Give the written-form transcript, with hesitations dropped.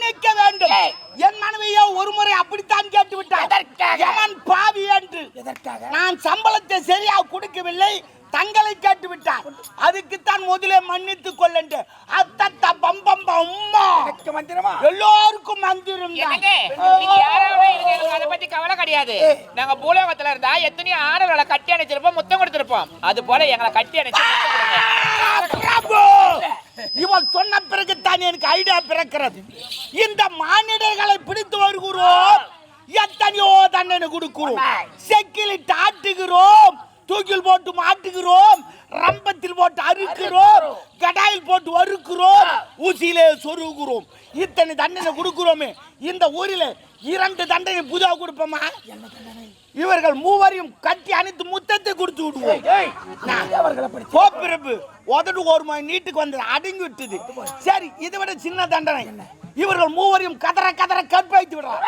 மன்னிக்க வேண்டும். என் மனைவியோ ஒரு முறை அப்படித்தான் கேட்டு விட்டார். எவன் பாவி என்று. நான் சம்பளத்தை சரியாக கொடுக்கவில்லை, தங்களை கேட்டு விட்டார். அதுக்குத்தான் முதலே மன்னித்துக் கொள்ளண்டு. அத்தத்த பம்பம் அம்மா எல்லோருக்கும் மந்திரம். அதை பத்தி கவலை கிடையாது. நாங்க பூலோகத்துல இருந்தா எத்தனையோ ஆடவர்களை கட்டி அணைச்சிருப்போம், முத்தம் கொடுத்திருப்போம். அது போல எங்களை கட்டி அணைச்சு இவன் சொன்ன பிறகுதான் எனக்கு ஐடியா பிறக்கிறது. இந்த மானிடர்களை பிடித்து வருகிறோம், எத்தனையோ தண்டனை கொடுக்கிறோம், செக்கிலிட்டு ஆட்டுகிறோம், தூக்கில் போட்டு மாட்டுகிறோம், ரம்பத்தில் போட்டு அறுக்கிறோம், கடாயில் போட்டு வறுக்கிறோம், ஊசியிலே சொருகிறோம். இத்தனை தண்டனை கொடுக்கிறோமே, இந்த ஊரில் 2 தண்டனை புதுவா கொடுப்போமா? இவர்கள் மூவரையும் கட்டி அணைத்து முத்தத்தை கொடுத்து விடுவோம். கோப்பிரப்பு உதடு ஒரு மணி நீட்டுக்கு வந்து அடங்கி விட்டது. சரி, இதை விட சின்ன தண்டனை, இவர்கள் மூவரையும் கதற கதற கற்பாய்த்து விடுறாங்க.